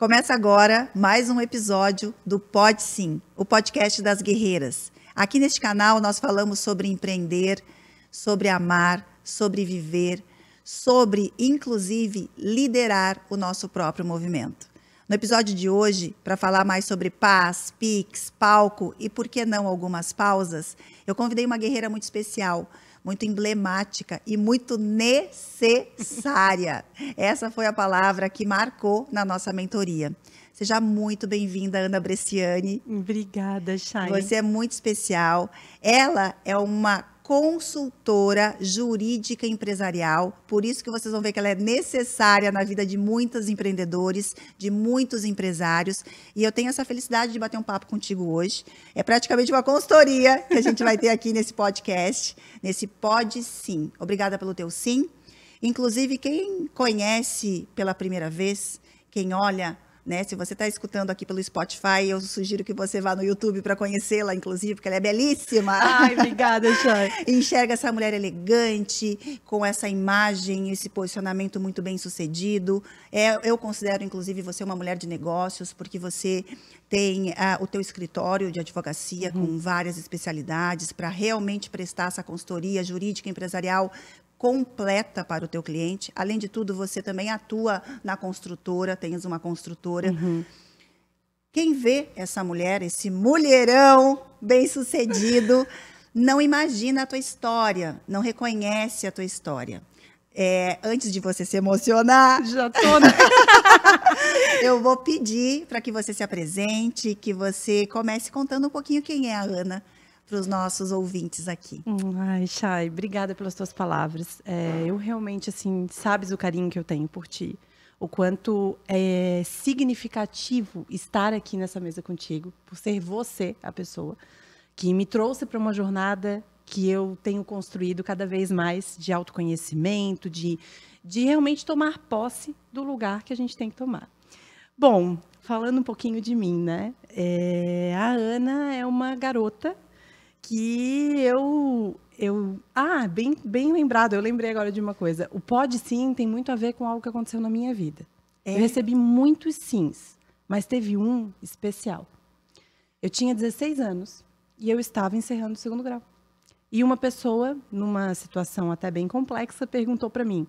Começa agora mais um episódio do Pode Sim, o podcast das guerreiras. Aqui neste canal nós falamos sobre empreender, sobre amar, sobre viver, sobre, inclusive, liderar o nosso próprio movimento. No episódio de hoje, para falar mais sobre paz, Pix, palco e, por que não, algumas pausas, eu convidei uma guerreira muito especial, muito emblemática e muito necessária. Essa foi a palavra que marcou na nossa mentoria. Seja muito bem-vinda, Ana Bresciani. Obrigada, Chay. Você é muito especial. Ela é uma consultora jurídica empresarial, por isso que vocês vão ver que ela é necessária na vida de muitos empreendedores, de muitos empresários, e eu tenho essa felicidade de bater um papo contigo hoje. É praticamente uma consultoria que a gente vai ter aqui nesse podcast, nesse Pode Sim. Obrigada pelo teu sim. Inclusive, quem conhece pela primeira vez, quem olha, né? Se você está escutando aqui pelo Spotify, eu sugiro que você vá no YouTube para conhecê-la, inclusive, porque ela é belíssima. Ai, obrigada, Chay. Enxerga essa mulher elegante, com essa imagem, esse posicionamento muito bem sucedido. Eu considero, inclusive, você uma mulher de negócios, porque você tem o teu escritório de advocacia com várias especialidades para realmente prestar essa consultoria jurídica empresarial completa para o teu cliente. Além de tudo, você também atua na construtora, tens uma construtora. Quem vê essa mulher, esse mulherão bem-sucedido, não imagina a tua história, não reconhece a tua história. Antes de você se emocionar, já tô, né? Eu vou pedir para que você se apresente, que você comece contando um pouquinho quem é a Ana, para os nossos ouvintes aqui. Ai, Chay, obrigada pelas tuas palavras. Eu realmente, assim, sabes o carinho que eu tenho por ti. O quanto é significativo estar aqui nessa mesa contigo, por ser você a pessoa que me trouxe para uma jornada que eu tenho construído cada vez mais de autoconhecimento, de realmente tomar posse do lugar que a gente tem que tomar. Bom, falando um pouquinho de mim, né? A Ana é uma garota que bem lembrado, eu lembrei agora de uma coisa. O pode sim tem muito a ver com algo que aconteceu na minha vida. Eu recebi muitos sims, mas teve um especial. Eu tinha 16 anos e eu estava encerrando o segundo grau. E uma pessoa, numa situação até bem complexa, perguntou para mim: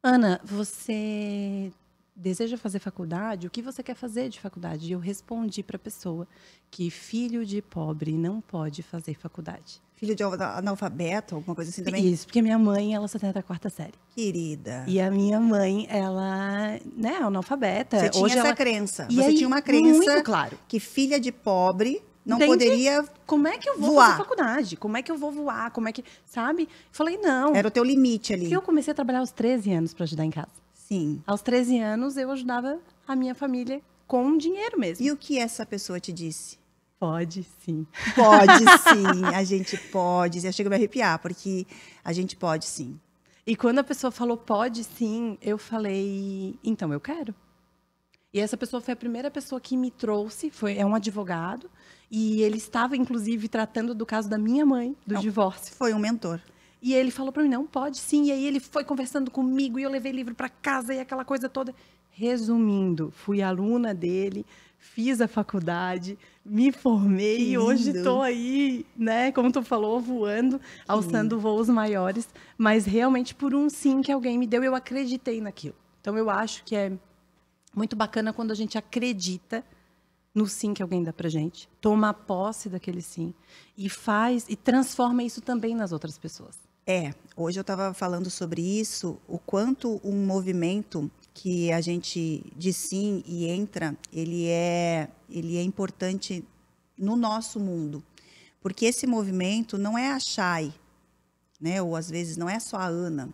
Ana, você deseja fazer faculdade? O que você quer fazer de faculdade? E eu respondi para a pessoa que filho de pobre não pode fazer faculdade. Filho de analfabeto, alguma coisa assim também? Isso, porque minha mãe, ela só tem até a quarta série. Querida. E a minha mãe, ela, né, é analfabeta. Você tinha Hoje essa ela... crença. E você aí, tinha uma crença muito claro, que filha de pobre não Entende? poderia Como é que eu vou voar. fazer faculdade? Como é que eu vou voar? Como é que, sabe? Falei, não. Era o teu limite ali. Porque eu comecei a trabalhar aos 13 anos para ajudar em casa. Sim. Aos 13 anos, eu ajudava a minha família com dinheiro mesmo. E o que essa pessoa te disse? Pode sim. Pode sim, a gente pode. Eu chego a me arrepiar, porque a gente pode sim. E quando a pessoa falou pode sim, eu falei, então eu quero. E essa pessoa foi a primeira pessoa que me trouxe, é um advogado, e ele estava, inclusive, tratando do caso da minha mãe, do divórcio. Foi um mentor. E ele falou para mim, não, pode sim. E aí ele foi conversando comigo e eu levei livro para casa e aquela coisa toda. Resumindo, fui aluna dele, fiz a faculdade, me formei e hoje estou aí, né, como tu falou, voando, alçando voos maiores. Mas realmente por um sim que alguém me deu, eu acreditei naquilo. Então eu acho que é muito bacana quando a gente acredita no sim que alguém dá pra gente, toma posse daquele sim e faz e transforma isso também nas outras pessoas. Hoje eu estava falando sobre isso, o quanto um movimento que a gente diz sim e entra, ele é importante no nosso mundo. Porque esse movimento não é a Chay, né? Ou às vezes não é só a Ana.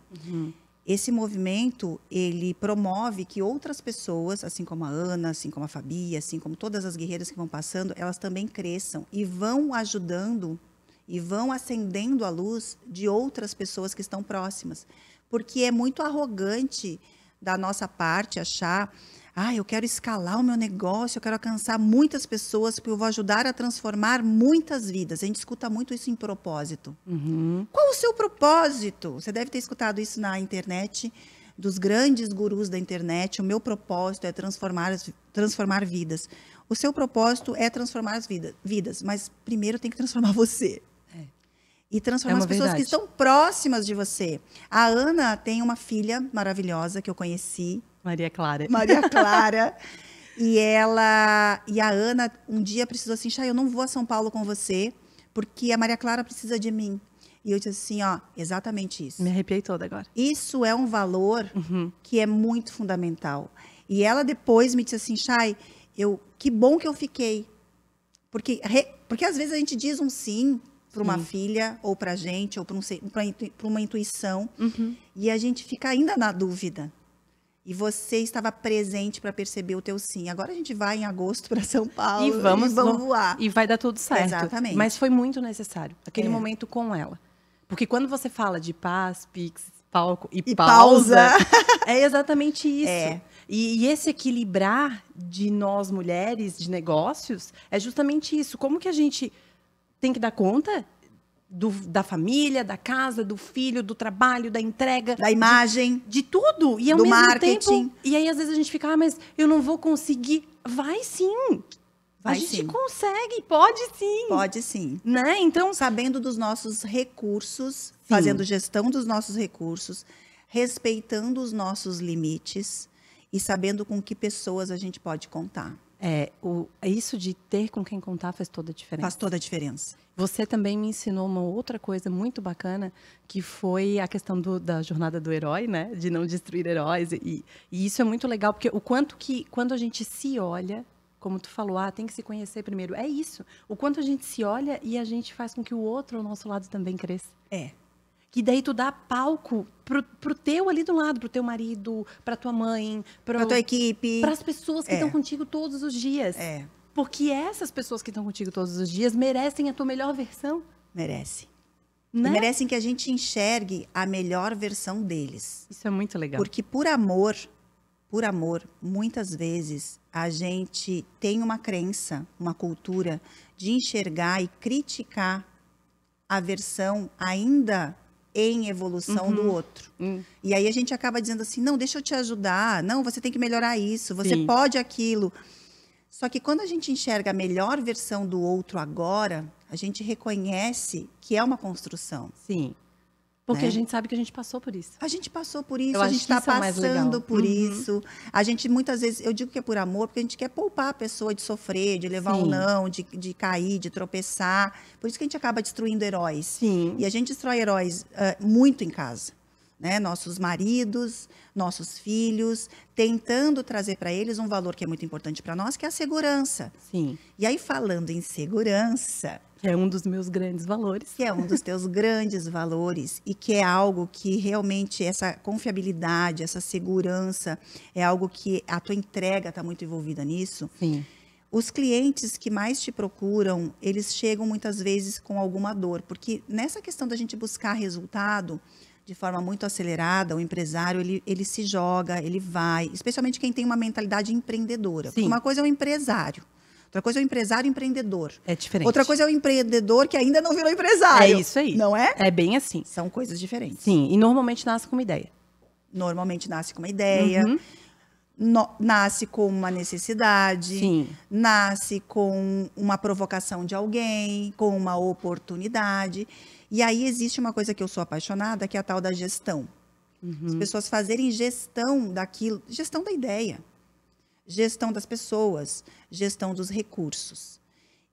Esse movimento, ele promove que outras pessoas, assim como a Ana, assim como a Fabi, assim como todas as guerreiras que vão passando, elas também cresçam e vão ajudando e vão acendendo a luz de outras pessoas que estão próximas. Porque é muito arrogante da nossa parte achar, eu quero escalar o meu negócio, eu quero alcançar muitas pessoas, porque eu vou ajudar a transformar muitas vidas. A gente escuta muito isso em propósito. Qual o seu propósito? Você deve ter escutado isso na internet dos grandes gurus da internet, o meu propósito é transformar vidas. O seu propósito é transformar as vidas, mas primeiro tem que transformar você. E transformar as pessoas que estão próximas de você. A Ana tem uma filha maravilhosa que eu conheci. Maria Clara. Maria Clara. E a Ana um dia precisou assim, Chay, eu não vou a São Paulo com você, porque a Maria Clara precisa de mim. E eu disse assim, ó, exatamente isso. Me arrepiei toda agora. Isso é um valor que é muito fundamental. E ela depois me disse assim, Chay, que bom que eu fiquei. Porque às vezes a gente diz um sim para uma filha, ou para a gente, ou para uma intuição, e a gente fica ainda na dúvida. E você estava presente para perceber o teu sim. Agora a gente vai em agosto para São Paulo e vamos voar. E vai dar tudo certo. Exatamente. Mas foi muito necessário, aquele momento com ela. Porque quando você fala de paz, pix, palco e pausa, é exatamente isso. E esse equilibrar de nós mulheres, de negócios, é justamente isso. Como que a gente tem que dar conta da família, da casa, do filho, do trabalho, da entrega. Da imagem. De tudo. E ao do mesmo marketing. tempo. E aí, às vezes, a gente fica, mas eu não vou conseguir. Vai sim. Vai a gente sim. consegue, pode sim. Pode sim. Né? Então, sabendo dos nossos recursos, fazendo gestão dos nossos recursos, respeitando os nossos limites e sabendo com que pessoas a gente pode contar. Isso de ter com quem contar faz toda a diferença. Faz toda a diferença. Você também me ensinou uma outra coisa muito bacana, que foi a questão da jornada do herói, né? De não destruir heróis. E isso é muito legal, porque o quanto que, quando a gente se olha, como tu falou, tem que se conhecer primeiro. É isso. O quanto a gente se olha e a gente faz com que o outro ao nosso lado também cresça. Que daí tu dá palco pro teu ali do lado, pro teu marido, pra tua mãe, pra tua equipe. Pras pessoas que estão contigo todos os dias. Porque essas pessoas que estão contigo todos os dias merecem a tua melhor versão. Merece. Né? E merecem que a gente enxergue a melhor versão deles. Isso é muito legal. Porque por amor, muitas vezes a gente tem uma crença, uma cultura de enxergar e criticar a versão ainda em evolução do outro. E aí a gente acaba dizendo assim, não, deixa eu te ajudar, não, você tem que melhorar isso, você pode aquilo. Só que quando a gente enxerga a melhor versão do outro agora, a gente reconhece que é uma construção. Sim. Porque a gente sabe que a gente passou por isso. A gente passou por isso, a gente está passando por isso. A gente muitas vezes, eu digo que é por amor, porque a gente quer poupar a pessoa de sofrer, de levar um não, de cair, de tropeçar. Por isso que a gente acaba destruindo heróis. Sim. E a gente destrói heróis muito em casa. Né? Nossos maridos, nossos filhos, tentando trazer para eles um valor que é muito importante para nós, que é a segurança. Sim. E aí, falando em segurança... Que é um dos meus grandes valores. Que é um dos teus grandes valores e que é algo que realmente essa confiabilidade, essa segurança, é algo que a tua entrega está muito envolvida nisso. Sim. Os clientes que mais te procuram, eles chegam muitas vezes com alguma dor, porque nessa questão da gente buscar resultado de forma muito acelerada, o empresário, ele se joga, ele vai, especialmente quem tem uma mentalidade empreendedora. Porque uma coisa é o empresário. Outra coisa é o empresário empreendedor. É diferente. Outra coisa é o empreendedor que ainda não virou empresário. É isso aí. Não é? É bem assim. São coisas diferentes. Sim, e normalmente nasce com uma ideia. Normalmente nasce com uma ideia, nasce com uma necessidade, nasce com uma provocação de alguém, com uma oportunidade. E aí existe uma coisa que eu sou apaixonada, que é a tal da gestão. As pessoas fazerem gestão daquilo, gestão da ideia. Gestão das pessoas, gestão dos recursos.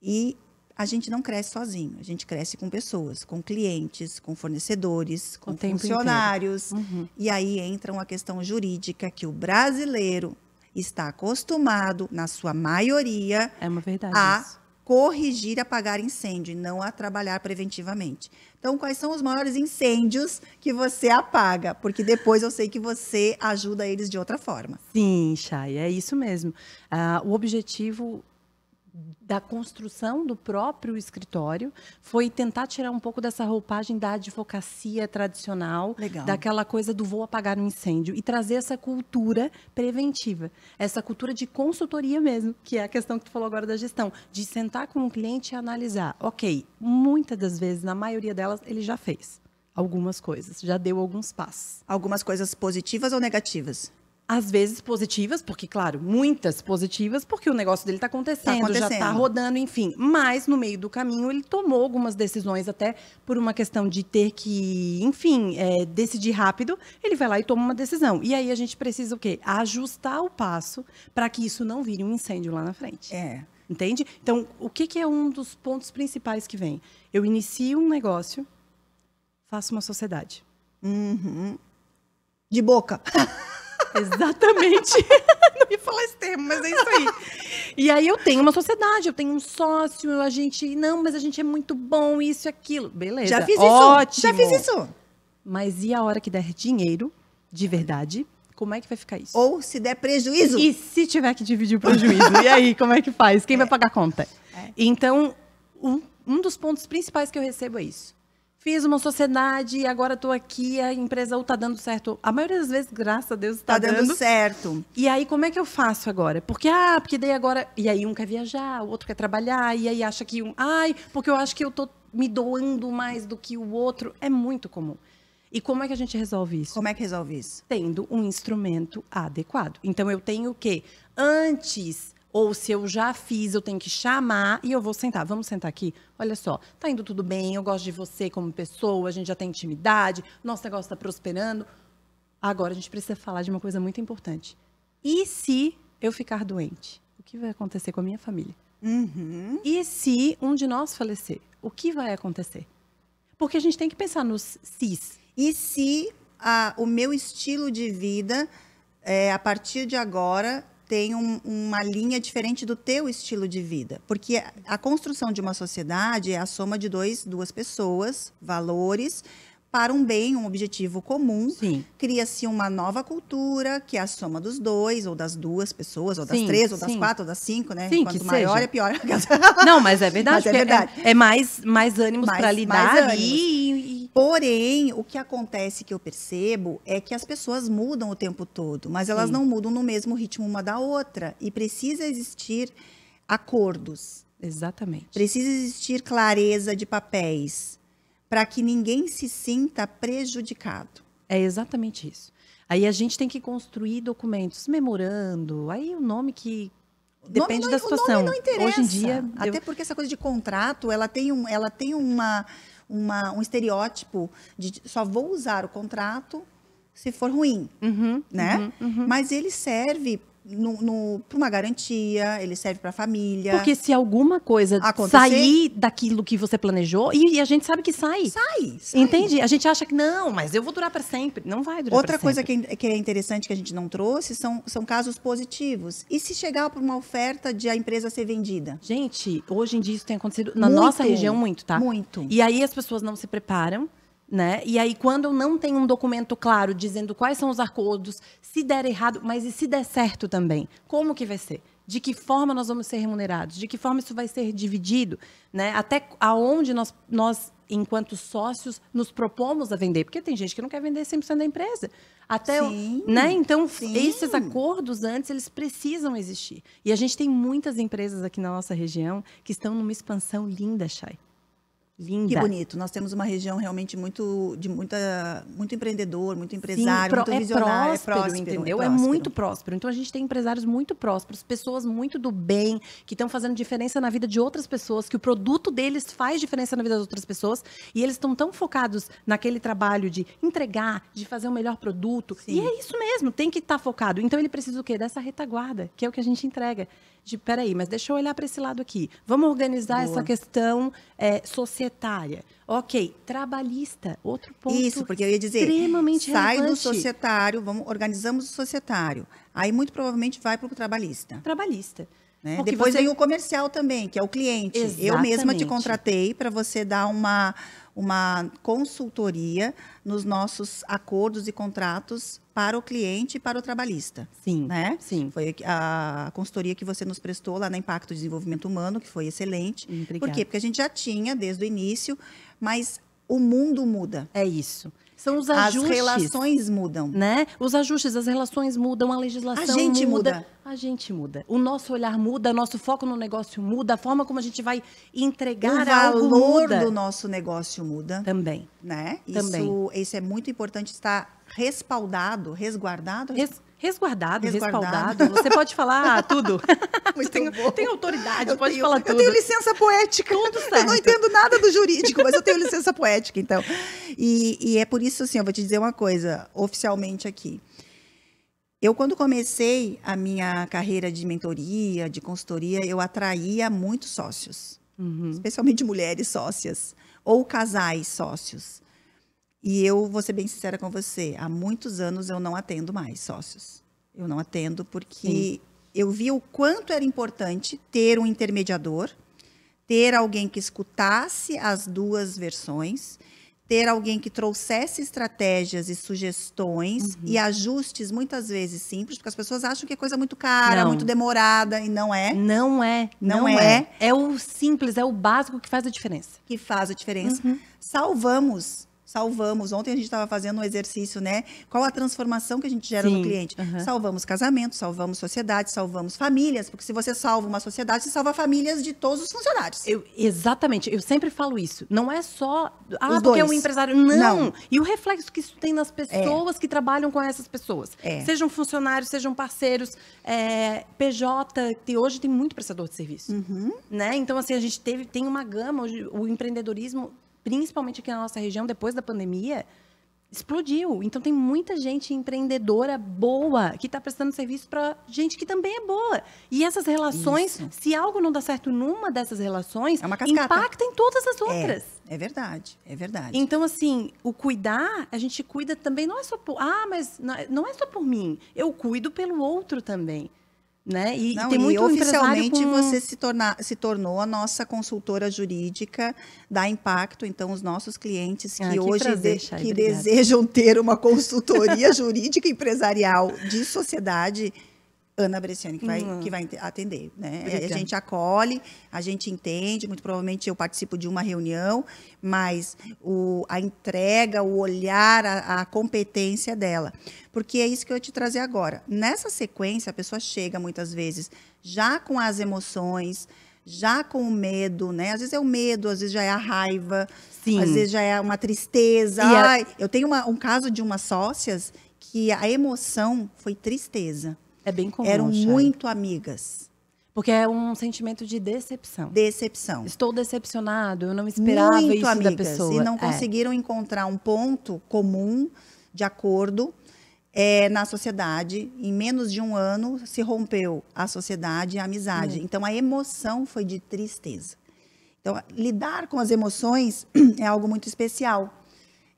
E a gente não cresce sozinho, a gente cresce com pessoas, com clientes, com fornecedores, com funcionários. E aí entra uma questão jurídica que o brasileiro está acostumado, na sua maioria, a corrigir, apagar incêndio e não a trabalhar preventivamente. Então, quais são os maiores incêndios que você apaga? Porque depois eu sei que você ajuda eles de outra forma. Sim, Chay, é isso mesmo. O objetivo da construção do próprio escritório foi tentar tirar um pouco dessa roupagem da advocacia tradicional, daquela coisa do vou apagar um incêndio, e trazer essa cultura preventiva, essa cultura de consultoria mesmo, que é a questão que tu falou agora da gestão, de sentar com o cliente e analisar. Ok, muitas das vezes, na maioria delas, ele já fez. algumas coisas, já deu alguns passos. Algumas coisas positivas ou negativas? Às vezes positivas, porque, claro, muitas positivas, porque o negócio dele está acontecendo, já está rodando, enfim. Mas, no meio do caminho, ele tomou algumas decisões, até por uma questão de ter que, enfim, decidir rápido. Ele vai lá e toma uma decisão. E aí a gente precisa o quê? Ajustar o passo para que isso não vire um incêndio lá na frente. Entende? Então, o que é um dos pontos principais que vem? Eu inicio um negócio, faço uma sociedade. De boca. Exatamente. Não ia falar esse termo, mas é isso aí. E aí eu tenho uma sociedade, eu tenho um sócio, a gente é muito bom, isso e aquilo. Beleza. Já fiz isso. Ótimo. Já fiz isso. Mas e a hora que der dinheiro, de verdade, como é que vai ficar isso? Ou se der prejuízo. E se tiver que dividir o prejuízo? E aí, como é que faz? Quem vai pagar a conta? Então, um dos pontos principais que eu recebo é isso. Fiz uma sociedade, agora estou aqui, a empresa ou está dando certo. A maioria das vezes, graças a Deus, está dando certo. E aí, como é que eu faço agora? Porque daí agora... E aí, um quer viajar, o outro quer trabalhar, e aí acha que porque eu acho que eu estou me doando mais do que o outro. É muito comum. E como é que a gente resolve isso? Como é que resolve isso? Tendo um instrumento adequado. Então, eu tenho o quê? Antes... Ou se eu já fiz, eu tenho que chamar e eu vou sentar. Vamos sentar aqui? Olha só, tá indo tudo bem, eu gosto de você como pessoa, a gente já tem intimidade, nosso negócio está prosperando. Agora, a gente precisa falar de uma coisa muito importante. E se eu ficar doente? O que vai acontecer com a minha família? E se um de nós falecer? O que vai acontecer? Porque a gente tem que pensar nos sis. E se o meu estilo de vida, a partir de agora... tem uma linha diferente do teu estilo de vida. Porque a construção de uma sociedade é a soma de duas pessoas, valores, para um bem, um objetivo comum. Cria-se uma nova cultura, que é a soma dos dois, ou das duas pessoas, ou das três, ou das quatro, ou das cinco, né? Quanto maior, é pior. Não, mas é verdade. Mas é verdade. É mais ânimos para lidar ali. Porém, o que acontece que eu percebo é que as pessoas mudam o tempo todo, mas elas não mudam no mesmo ritmo uma da outra. E precisa existir acordos. Exatamente. Precisa existir clareza de papéis para que ninguém se sinta prejudicado. É exatamente isso. Aí a gente tem que construir documentos, memorando, aí o nome que... Depende da situação. O nome não interessa. Hoje em dia... Até porque essa coisa de contrato, ela tem um estereótipo de só vou usar o contrato se for ruim, né? Mas ele serve para uma garantia, ele serve para a família. Porque se alguma coisa sair daquilo que você planejou, e a gente sabe que sai. Sai. Entende? A gente acha que não, mas eu vou durar para sempre. Não vai durar Outra para sempre. Outra coisa que é interessante que a gente não trouxe são casos positivos. E se chegar para uma oferta de a empresa ser vendida? Gente, hoje em dia isso tem acontecido na nossa região muito, tá? Muito. E aí as pessoas não se preparam, né? E aí, quando eu não tenho um documento claro dizendo quais são os acordos, se der errado, mas e se der certo também? Como que vai ser? De que forma nós vamos ser remunerados? De que forma isso vai ser dividido? Né? Até aonde nós, enquanto sócios, nos propomos a vender? Porque tem gente que não quer vender 100% da empresa. Até, né? Então, esses acordos antes, eles precisam existir. E a gente tem muitas empresas aqui na nossa região que estão numa expansão linda, Chay. Linda. Que bonito. Nós temos uma região realmente muito empreendedor, muito empresário, muito visionário. É próspero, entendeu? É muito próspero. Então, a gente tem empresários muito prósperos, pessoas muito do bem, que estão fazendo diferença na vida de outras pessoas, que o produto deles faz diferença na vida das outras pessoas, e eles estão tão focados naquele trabalho de entregar, de fazer o melhor produto. E é isso mesmo, tem que estar focado. Então, ele precisa o quê? Dessa retaguarda, que é o que a gente entrega. Peraí, mas deixa eu olhar para esse lado aqui. Vamos organizar essa questão societária. Ok, trabalhista, outro ponto. Isso, porque eu ia dizer, extremamente sai relevante. Do societário, organizamos o societário. Aí, muito provavelmente, vai para o trabalhista. Trabalhista. Né? Depois vem o comercial também, que é o cliente. Exatamente. Eu mesma te contratei para você dar uma consultoria nos nossos acordos e contratos para o cliente e para o trabalhista. Sim, né? sim. Foi a consultoria que você nos prestou lá na Impacto Desenvolvimento Humano, que foi excelente. Obrigada. Por quê? Porque a gente já tinha desde o início, mas o mundo muda. É isso. São os ajustes. As relações mudam. Né? Os ajustes, as relações mudam, a legislação muda. a gente muda. O nosso olhar muda, nosso foco no negócio muda, a forma como a gente vai entregar algo muda. O valor do nosso negócio muda. Também. Né? Também. Isso é muito importante, estar respaldado, resguardado. Resguardado, respaldado. Você pode falar tudo. Tem autoridade, pode falar tudo. Eu tenho licença poética. Tudo certo. Eu não entendo nada do jurídico, mas eu tenho licença poética, então. E é por isso, assim, eu vou te dizer uma coisa, oficialmente aqui. Eu, quando comecei a minha carreira de mentoria, de consultoria, eu atraía muitos sócios, especialmente mulheres sócias, ou casais sócios. E eu vou ser bem sincera com você, há muitos anos eu não atendo mais sócios. Eu não atendo porque eu vi o quanto era importante ter um intermediador, ter alguém que escutasse as duas versões, ter alguém que trouxesse estratégias e sugestões e ajustes muitas vezes simples, porque as pessoas acham que é coisa muito cara, muito demorada, e não é. Não é. Não é. É o simples, é o básico que faz a diferença. Que faz a diferença. Salvamos. Ontem a gente estava fazendo um exercício, né? Qual a transformação que a gente gera no cliente? Salvamos casamentos, salvamos sociedades, salvamos famílias, porque se você salva uma sociedade, você salva famílias de todos os funcionários. Exatamente, eu sempre falo isso. Não é só Os porque é um dois. empresário. Não. E o reflexo que isso tem nas pessoas que trabalham com essas pessoas. Sejam funcionários, sejam parceiros, PJ, que hoje tem muito prestador de serviço. Né? Então, assim, a gente tem uma gama, hoje, o empreendedorismo, principalmente aqui na nossa região, depois da pandemia, explodiu. Então, tem muita gente empreendedora boa que está prestando serviço para gente que também é boa. E essas relações, se algo não dá certo numa dessas relações, impacta em todas as outras. É verdade, é verdade. Então, assim, o cuidar, a gente cuida também, não é só por... mas não é só por mim. Eu cuido pelo outro também. Né? E tem muito oficialmente você se tornou a nossa consultora jurídica da Impacto. Então, os nossos clientes que hoje desejam ter uma consultoria jurídica empresarial de sociedade, Ana Bresciani que vai atender. Né? A gente acolhe, a gente entende, muito provavelmente eu participo de uma reunião, mas a entrega, o olhar, a competência dela. Porque é isso que eu ia te trazer agora. Nessa sequência, a pessoa chega muitas vezes já com as emoções, já com o medo, né? Às vezes é o medo, às vezes já é a raiva, às vezes já é uma tristeza. Eu tenho um caso de umas sócias que a emoção foi tristeza. É bem comum. Eram muito amigas. Porque é um sentimento de decepção. Estou decepcionado, eu não esperava muito isso amigas, da pessoa. E não conseguiram encontrar um ponto comum de acordo na sociedade. Em menos de um ano se rompeu a sociedade e a amizade. Então, a emoção foi de tristeza. Então, lidar com as emoções é algo muito especial.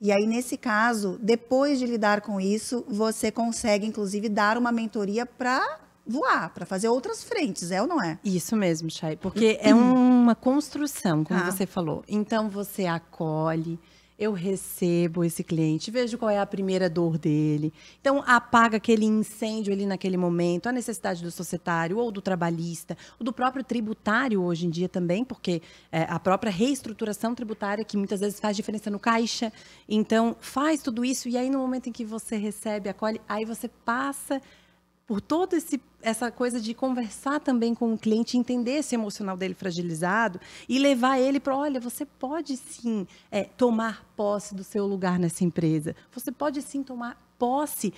E aí, nesse caso, depois de lidar com isso, você consegue, inclusive, dar uma mentoria para voar, para fazer outras frentes, é ou não é? Isso mesmo, Chay, porque é uma construção, como você falou. Então, você acolhe, eu recebo esse cliente, vejo qual é a primeira dor dele. Então, apaga aquele incêndio ali naquele momento, a necessidade do societário ou do trabalhista, ou do próprio tributário hoje em dia também, porque a própria reestruturação tributária, que muitas vezes faz diferença no caixa. Então, faz tudo isso e aí no momento em que você recebe, acolhe, aí você passa por toda essa coisa de conversar também com o cliente, entender esse emocional dele fragilizado e levar ele para, olha, você pode sim tomar posse do seu lugar nessa empresa. Você pode sim tomar posse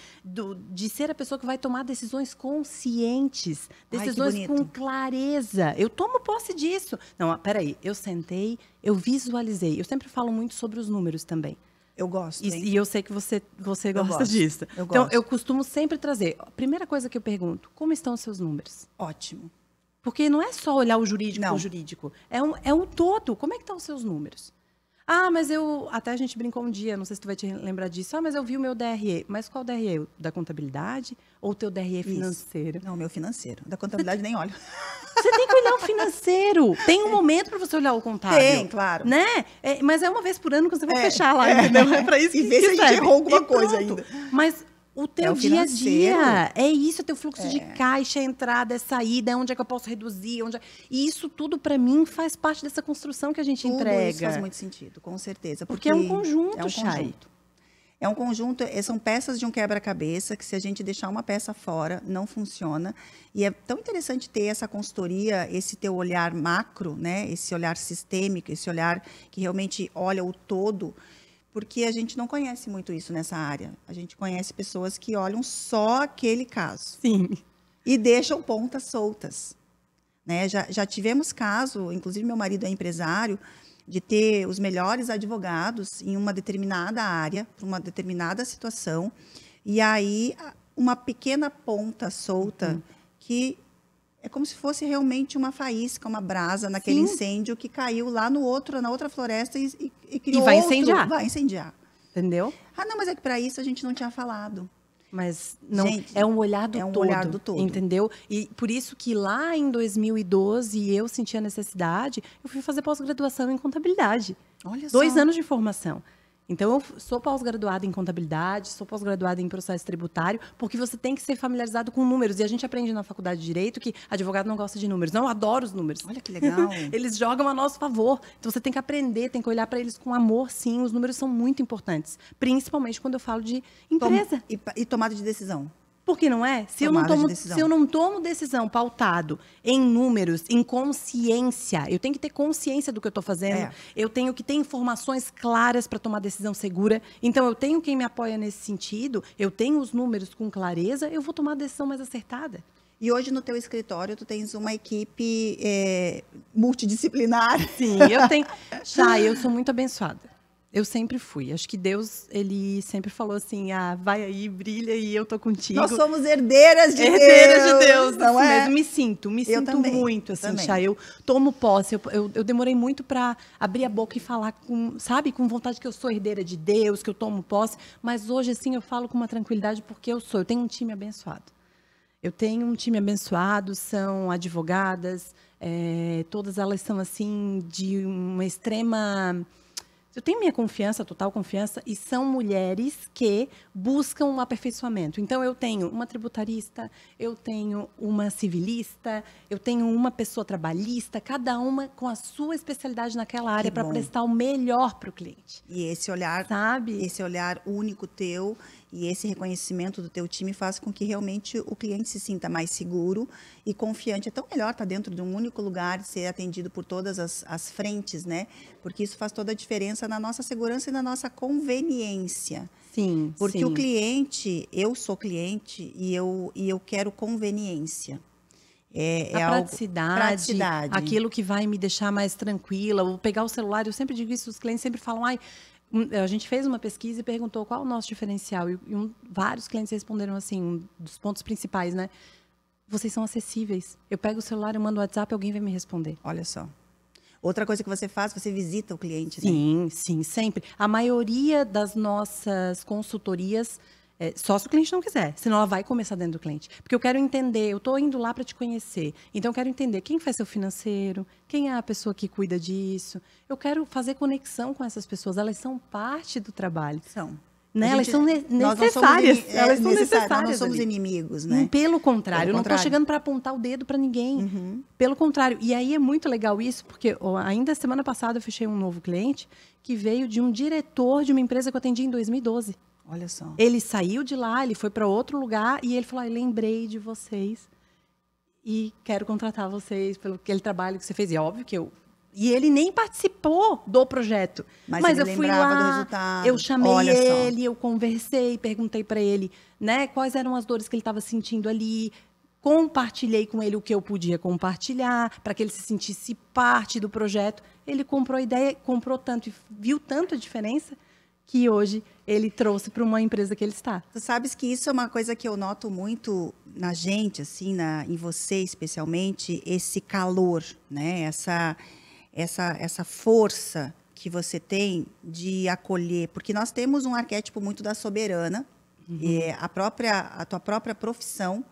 de ser a pessoa que vai tomar decisões conscientes, decisões com clareza. Eu tomo posse disso. Não, peraí, eu sentei, eu visualizei. Eu sempre falo muito sobre os números também. Eu gosto, hein? E eu sei que você gosta disso. Então, eu costumo sempre trazer. A primeira coisa que eu pergunto, como estão os seus números? Ótimo. Porque não é só olhar o jurídico. É um todo. Como é que estão os seus números? Mas até a gente brincou um dia, não sei se tu vai te lembrar disso. Mas eu vi o meu DRE. Mas qual DRE? O da contabilidade ou o teu DRE financeiro? Isso. Não, o meu financeiro. Da contabilidade nem olho. Você tem que olhar o financeiro. Tem um momento para você olhar o contábil. Tem, claro. Né? Mas é uma vez por ano que você vai fechar lá, entendeu? É para isso que ver se a gente errou alguma coisa ainda. Mas o teu dia a dia é isso, o teu fluxo de caixa, entrada, saída, onde é que eu posso reduzir, e isso tudo para mim faz parte dessa construção que a gente entrega. Isso faz muito sentido, com certeza. Porque é um conjunto, Chay. É um conjunto, são peças de um quebra-cabeça que se a gente deixar uma peça fora, não funciona. E é tão interessante ter essa consultoria, esse teu olhar macro, né? Esse olhar sistêmico, esse olhar que realmente olha o todo, porque a gente não conhece muito isso nessa área. A gente conhece pessoas que olham só aquele caso. Sim. E deixam pontas soltas. Né? Já tivemos caso, inclusive meu marido é empresário, de ter os melhores advogados em uma determinada área, para uma determinada situação, e aí uma pequena ponta solta que é como se fosse realmente uma faísca, uma brasa naquele incêndio que caiu lá na outra floresta e criou vai outro. incendiar. Vai incendiar. Entendeu? Ah, não, mas é que para isso a gente não tinha falado. Mas não, Gente, é um olhar do é um todo, olhar do todo. entendeu? E por isso que lá em 2012 eu senti a necessidade, eu fui fazer pós-graduação em contabilidade. Olha só. 2 anos de formação. Então, eu sou pós-graduada em contabilidade, sou pós-graduada em processo tributário, porque você tem que ser familiarizado com números. E a gente aprende na faculdade de Direito que advogado não gosta de números. Não, eu adoro os números. Olha que legal. Eles jogam a nosso favor. Então, você tem que aprender, tem que olhar para eles com amor, sim. Os números são muito importantes. Principalmente quando eu falo de empresa. E tomada de decisão. Porque não é? Se eu não tomo decisão pautado em números, em consciência, eu tenho que ter consciência do que eu estou fazendo, eu tenho que ter informações claras para tomar decisão segura. Então, eu tenho quem me apoia nesse sentido, eu tenho os números com clareza, eu vou tomar a decisão mais acertada. E hoje no teu escritório tu tens uma equipe multidisciplinar. Sim, eu tenho. Eu sou muito abençoada. Eu sempre fui. Acho que Deus, ele sempre falou assim, vai aí, brilha e eu tô contigo. Nós somos herdeiras de Deus. Herdeiras de Deus, não assim é? mesmo. Me sinto também, muito, assim, Chá. Eu tomo posse. Eu demorei muito para abrir a boca e falar com vontade que eu sou herdeira de Deus, que eu tomo posse. Mas hoje, assim, eu falo com uma tranquilidade porque eu tenho um time abençoado. Eu tenho um time abençoado, são advogadas, todas elas são, assim, de uma extrema... Eu tenho minha confiança, total confiança, e são mulheres que buscam um aperfeiçoamento. Então, eu tenho uma tributarista, eu tenho uma civilista, eu tenho uma pessoa trabalhista, cada uma com a sua especialidade naquela área para prestar o melhor para o cliente. E esse olhar, sabe? Esse olhar único teu e esse reconhecimento do teu time faz com que realmente o cliente se sinta mais seguro e confiante. É tão melhor estar dentro de um único lugar e ser atendido por todas as frentes, né? Porque isso faz toda a diferença na nossa segurança e na nossa conveniência. Sim, porque o cliente, eu sou cliente e eu quero conveniência. Praticidade, aquilo que vai me deixar mais tranquila. Vou pegar o celular, eu sempre digo isso, os clientes sempre falam, a gente fez uma pesquisa e perguntou qual é o nosso diferencial. E vários clientes responderam assim, um dos pontos principais, né? Vocês são acessíveis. Eu pego o celular, eu mando o WhatsApp, alguém vai me responder. Olha só. Outra coisa que você faz, você visita o cliente, sim, né? Sim, sempre. A maioria das nossas consultorias, só se o cliente não quiser, senão ela vai começar dentro do cliente. Porque eu quero entender, eu estou indo lá para te conhecer, então eu quero entender quem faz seu financeiro, quem é a pessoa que cuida disso. Eu quero fazer conexão com essas pessoas, elas são parte do trabalho. São. Né? Elas são necessárias. Elas são necessárias. Nós não somos inimigos, né? Pelo contrário, eu não estou chegando para apontar o dedo para ninguém. Uhum. Pelo contrário. E aí é muito legal isso, porque ainda semana passada eu fechei um novo cliente que veio de um diretor de uma empresa que eu atendi em 2012. Olha só. Ele saiu de lá, ele foi para outro lugar e ele falou, lembrei de vocês e quero contratar vocês pelo aquele trabalho que você fez. E é óbvio que E ele nem participou do projeto. Mas eu fui lá, do resultado. Eu chamei ele, eu conversei, perguntei para ele, né, quais eram as dores que ele estava sentindo ali. Compartilhei com ele o que eu podia compartilhar, para que ele se sentisse parte do projeto. Ele comprou a ideia, comprou tanto e viu tanto a diferença que hoje ele trouxe para uma empresa que ele está. Tu sabes que isso é uma coisa que eu noto muito na gente, assim, em você especialmente, esse calor, né? Essa força que você tem de acolher, porque nós temos um arquétipo muito da soberana, e a tua própria profissão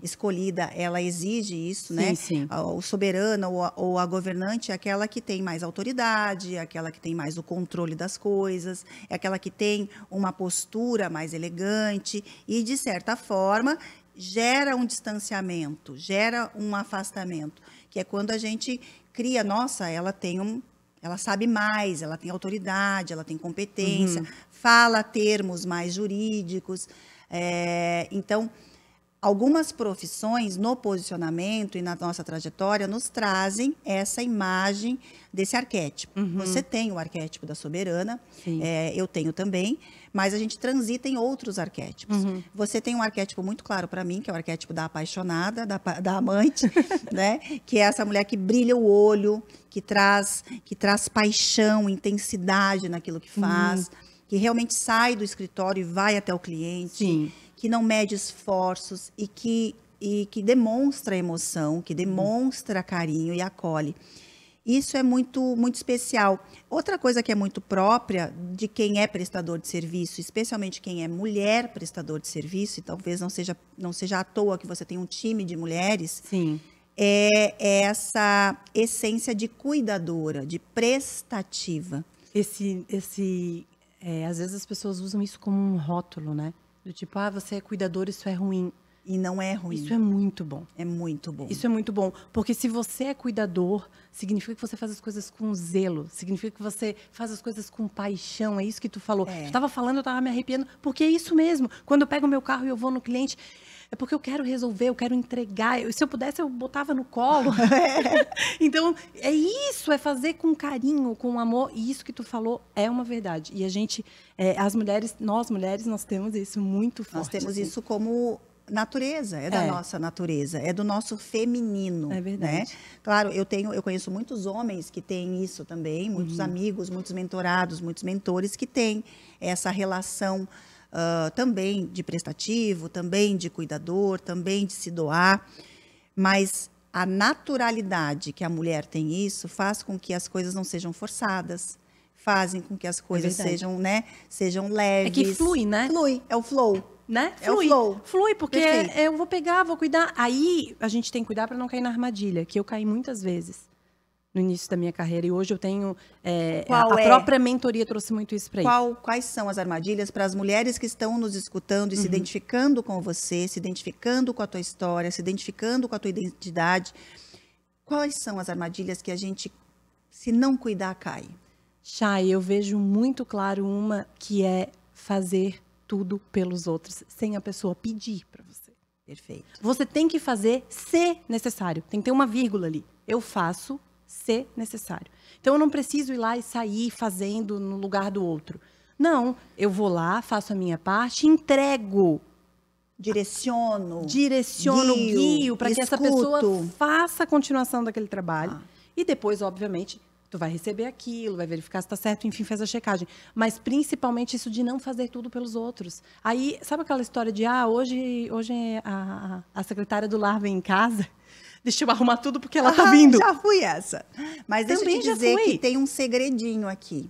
escolhida, ela exige isso, né? Sim. O soberano ou a governante é aquela que tem mais autoridade, é aquela que tem mais o controle das coisas, é aquela que tem uma postura mais elegante e, de certa forma, gera um distanciamento, gera um afastamento, que é quando a gente cria, nossa, ela tem Ela sabe mais, ela tem autoridade, ela tem competência, fala termos mais jurídicos. Então, algumas profissões no posicionamento e na nossa trajetória nos trazem essa imagem desse arquétipo. Você tem o arquétipo da soberana, eu tenho também, mas a gente transita em outros arquétipos. Você tem um arquétipo muito claro para mim, que é o arquétipo da apaixonada, da amante, né? Que é essa mulher que brilha o olho, que traz paixão, intensidade naquilo que faz, que realmente sai do escritório e vai até o cliente. Sim. Que não mede esforços e que demonstra emoção, que demonstra carinho e acolhe. Isso é muito, muito especial. Outra coisa que é muito própria de quem é prestador de serviço, especialmente quem é mulher prestador de serviço, e talvez não seja à toa que você tem um time de mulheres, Sim. É essa essência de cuidadora, de prestativa. Às vezes as pessoas usam isso como um rótulo, né? Do tipo, você é cuidador, isso é ruim. E não é ruim. Isso é muito bom. É muito bom. Isso é muito bom. Porque se você é cuidador, significa que você faz as coisas com zelo. Significa que você faz as coisas com paixão. É isso que tu falou. Tu estava falando, eu estava me arrepiando. Porque é isso mesmo. Quando eu pego o meu carro e eu vou no cliente, é porque eu quero resolver, eu quero entregar. Se eu pudesse, eu botava no colo. Então, é isso. É fazer com carinho, com amor. E isso que tu falou é uma verdade. E a gente, nós mulheres, nós temos isso muito forte. Nós temos assim. isso como natureza, da nossa natureza, é do nosso feminino. É verdade. Né? Claro, eu conheço muitos homens que têm isso também, muitos amigos, muitos mentorados, muitos mentores que têm essa relação também de prestativo, também de cuidador, também de se doar, mas a naturalidade que a mulher tem isso faz com que as coisas não sejam forçadas, fazem com que as coisas sejam leves. É que flui, né? Flui, é o flow. Né? É o flow. Flui, porque Perfeito. eu vou pegar, vou cuidar. Aí a gente tem que cuidar para não cair na armadilha, que eu caí muitas vezes no início da minha carreira. E hoje eu tenho... a própria mentoria trouxe muito isso para aí. Quais são as armadilhas para as mulheres que estão nos escutando e se identificando com você, se identificando com a tua história, se identificando com a tua identidade? Quais são as armadilhas que a gente, se não cuidar, cai? Chay, eu vejo muito claro uma que é fazer tudo pelos outros, sem a pessoa pedir para você. Perfeito. Você tem que fazer se necessário. Tem que ter uma vírgula ali. Eu faço se necessário. Então, eu não preciso ir lá e sair fazendo no lugar do outro. Não, eu vou lá, faço a minha parte, entrego. Direciono, guio para que essa pessoa faça a continuação daquele trabalho. E depois, obviamente, tu vai receber aquilo, vai verificar se está certo, enfim, faz a checagem. Mas, principalmente, isso de não fazer tudo pelos outros. Aí, sabe aquela história de, hoje a secretária do lar vem em casa, deixa eu arrumar tudo porque ela tá vindo. Já fui essa. Mas deixa Também eu te dizer que tem um segredinho aqui.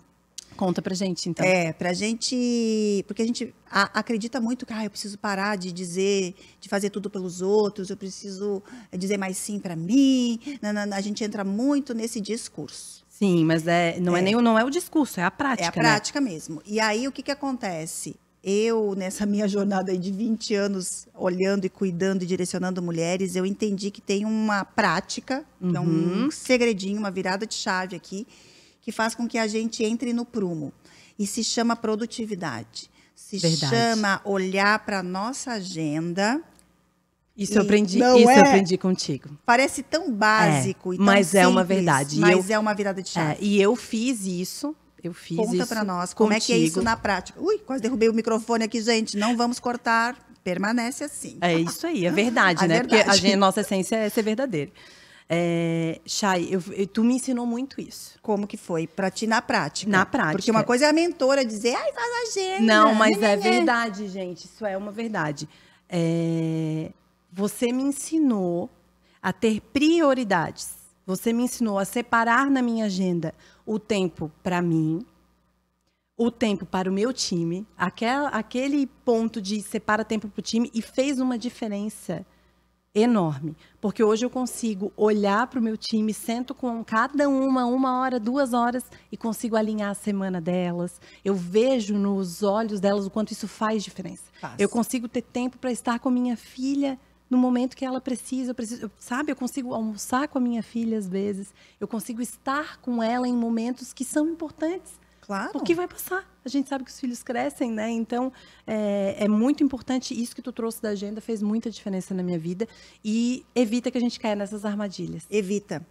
Conta pra gente, então. Pra gente... Porque a gente acredita muito que eu preciso parar de fazer tudo pelos outros, eu preciso dizer mais sim para mim. A gente entra muito nesse discurso. Sim, mas não é o discurso, é a prática. É a prática mesmo. E aí, o que acontece? Eu, nessa minha jornada aí de 20 anos, olhando e cuidando e direcionando mulheres, eu entendi que tem uma prática, que é um segredinho, uma virada de chave aqui, que faz com que a gente entre no prumo. E se chama produtividade. Se chama olhar para a nossa agenda. Isso eu aprendi contigo. Parece tão básico e tão mas simples, é uma verdade. Mas é uma virada de chave. E eu fiz isso. Conta para nós, como é que é isso na prática? Ui, quase derrubei o microfone aqui, gente. Não vamos cortar, permanece assim. É isso aí, é verdade, né? Verdade. Porque a nossa essência é ser verdadeira. Chay, tu me ensinou muito isso. Como que foi para ti na prática? Na prática. Porque uma coisa é a mentora dizer, faz agenda. Não, mas é verdade, gente. Isso é uma verdade. Você me ensinou a ter prioridades. Você me ensinou a separar na minha agenda o tempo para mim, o tempo para o meu time, aquele ponto de separa tempo para o time, e fez uma diferença enorme. Porque hoje eu consigo olhar para o meu time, sento com cada uma hora, 2 horas, e consigo alinhar a semana delas. Eu vejo nos olhos delas o quanto isso faz diferença. Eu consigo ter tempo para estar com minha filha no momento que ela precisa, sabe? Eu consigo almoçar com a minha filha às vezes, eu consigo estar com ela em momentos que são importantes. Claro. Porque vai passar. A gente sabe que os filhos crescem, né? Então, é muito importante. Isso que tu trouxe da agenda fez muita diferença na minha vida. E evita que a gente caia nessas armadilhas. Evita,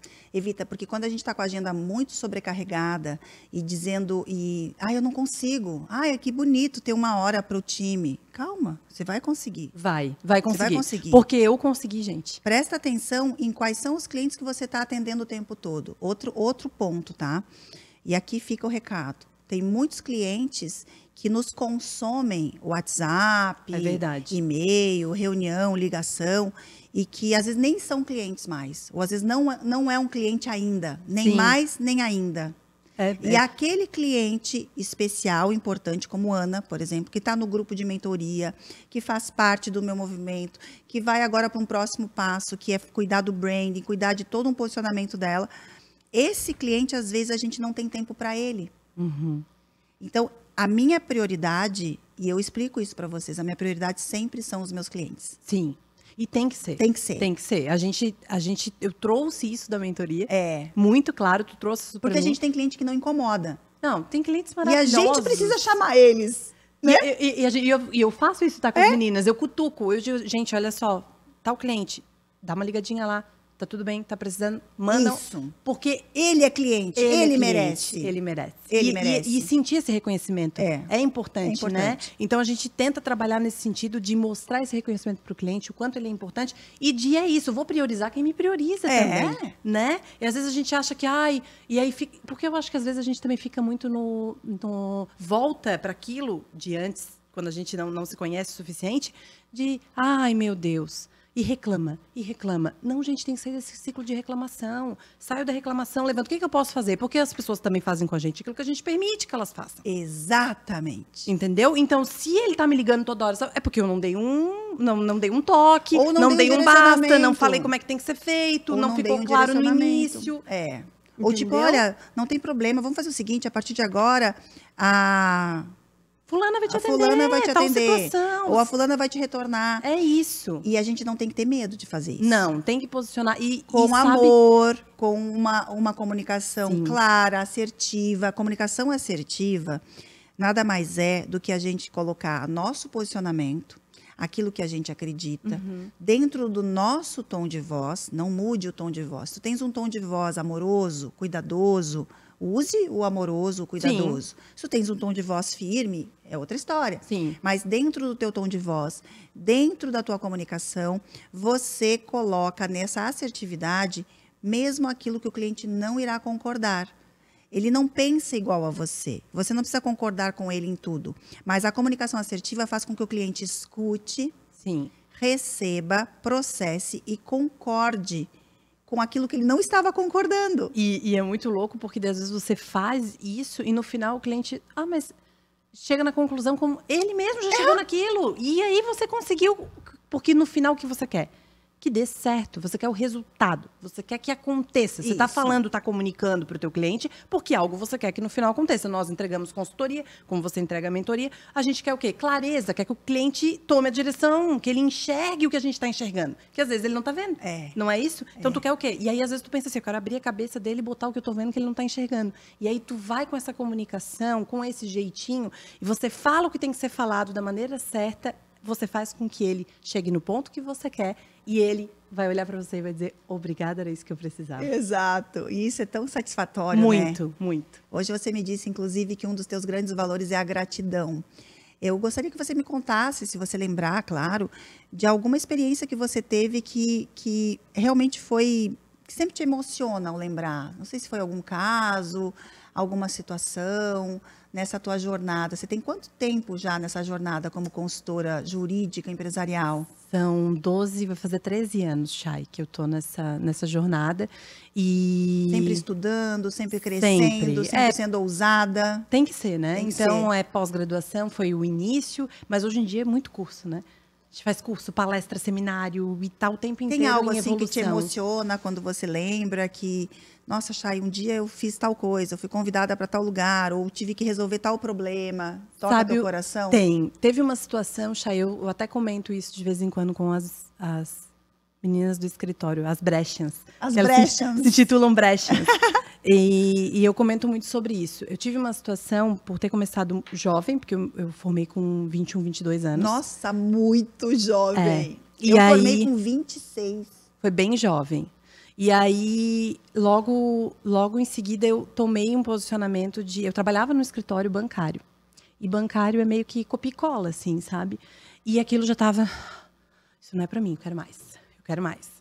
porque quando a gente está com a agenda muito sobrecarregada e dizendo, eu não consigo, que bonito ter 1 hora para o time. Calma, você vai conseguir. Vai conseguir. Você vai conseguir. Porque eu consegui, gente. Presta atenção em quais são os clientes que você está atendendo o tempo todo. Outro ponto, tá? E aqui fica o recado. Tem muitos clientes que nos consomem WhatsApp, e-mail, reunião, ligação, e que às vezes nem são clientes mais. Ou às vezes não é um cliente ainda, nem mais, nem ainda. E aquele cliente especial, importante, como Ana, por exemplo, que está no grupo de mentoria, que faz parte do meu movimento, que vai agora para um próximo passo, que é cuidar do branding, cuidar de todo um posicionamento dela. Esse cliente, às vezes, a gente não tem tempo para ele. Uhum. Então, a minha prioridade, e eu explico isso para vocês, a minha prioridade sempre são os meus clientes. Sim. E tem que ser. Tem que ser. Tem que ser. Eu trouxe isso da mentoria. É. Muito claro, tu trouxe isso pra mim. Porque a gente tem cliente que não incomoda. Não, tem clientes maravilhosos. E a gente precisa chamar eles. Né? E eu faço isso, tá, com as meninas. Eu cutuco. Eu digo, gente, olha só, tá o cliente, dá uma ligadinha lá. Tá tudo bem, tá precisando, manda. Isso. Porque ele é cliente, ele merece. Ele merece. Ele merece. E sentir esse reconhecimento é importante, né? importante. Então, a gente tenta trabalhar nesse sentido de mostrar esse reconhecimento para o cliente, o quanto ele é importante. E de eu vou priorizar quem me prioriza também, né? E às vezes a gente acha que, e aí fica... Porque eu acho que às vezes a gente também fica muito no volta para aquilo de antes, quando a gente não se conhece o suficiente, de, meu Deus... E reclama. Não, gente, tem que sair desse ciclo de reclamação. Saio da reclamação, levanto. O que eu posso fazer? Porque as pessoas também fazem com a gente aquilo que a gente permite que elas façam. Exatamente. Entendeu? Então, se ele tá me ligando toda hora, é porque eu não dei não dei um toque, ou não dei um basta, não falei como é que tem que ser feito, ou não ficou claro no início. Ou tipo, olha, não tem problema, vamos fazer o seguinte, a partir de agora, Fulana vai te atender, fulana vai te atender, situação. Ou a fulana vai te retornar. É isso. E a gente não tem que ter medo de fazer isso. Não, tem que posicionar. Com amor, com uma comunicação clara, assertiva. A comunicação assertiva nada mais é do que a gente colocar nosso posicionamento, aquilo que a gente acredita, dentro do nosso tom de voz. Não mude o tom de voz. Tu tens um tom de voz amoroso, cuidadoso, use o amoroso, o cuidadoso. Se tu tens um tom de voz firme, é outra história. Sim. Mas dentro do teu tom de voz, dentro da tua comunicação, você coloca nessa assertividade mesmo aquilo que o cliente não irá concordar. Ele não pensa igual a você. Você não precisa concordar com ele em tudo. Mas a comunicação assertiva faz com que o cliente escute, receba, processe e concorde com aquilo que ele não estava concordando. E é muito louco, porque às vezes você faz isso e no final o cliente... mas chega na conclusão como ele mesmo já chegou naquilo. E aí você conseguiu... Porque no final o que você quer? Que dê certo, você quer o resultado, você quer que aconteça. Você está falando, está comunicando para o teu cliente, porque algo você quer que no final aconteça. Nós entregamos consultoria, como você entrega a mentoria, a gente quer o quê? Clareza, quer que o cliente tome a direção, que ele enxergue o que a gente está enxergando. Que às vezes ele não está vendo, não é isso? Então tu quer o quê? E aí às vezes tu pensa assim, eu quero abrir a cabeça dele e botar o que eu estou vendo que ele não está enxergando. E aí tu vai com essa comunicação, com esse jeitinho, e você fala o que tem que ser falado da maneira certa, você faz com que ele chegue no ponto que você quer e ele vai olhar para você e vai dizer, obrigada, era isso que eu precisava. Exato. E isso é tão satisfatório, muito, né? Muito. Hoje você me disse, inclusive, que um dos teus grandes valores é a gratidão. Eu gostaria que você me contasse, se você lembrar, claro, de alguma experiência que você teve que realmente foi... que sempre te emociona ao lembrar. Não sei se foi algum caso, alguma situação nessa tua jornada. Você tem quanto tempo já nessa jornada como consultora jurídica empresarial? São 12, vai fazer 13 anos, Chay, que eu tô nessa jornada. E... Sempre estudando, sempre crescendo, sempre sendo ousada. Tem que ser, né? Tem que então, ser. Pós-graduação, foi o início, mas hoje em dia é muito curso, né? A gente faz curso, palestra, seminário e tal, o tempo inteiro Tem algo em assim evolução. que te emociona quando você lembra que, nossa, Chay, um dia eu fiz tal coisa, eu fui convidada para tal lugar, ou tive que resolver tal problema. Toca teu coração? Tem. Teve uma situação, Chay, eu até comento isso de vez em quando com as Meninas do escritório, as Brechans. As Elas Brechans. se titulam Brechans. E eu comento muito sobre isso. Eu tive uma situação, por ter começado jovem, porque eu formei com 21, 22 anos. Nossa, muito jovem. E eu aí, formei com 26. Foi bem jovem. E aí, logo em seguida, eu tomei um posicionamento de... Eu trabalhava no escritório bancário. E bancário é meio que copia e cola, assim, sabe? E aquilo já tava... Isso não é pra mim, eu quero mais. Eu quero mais.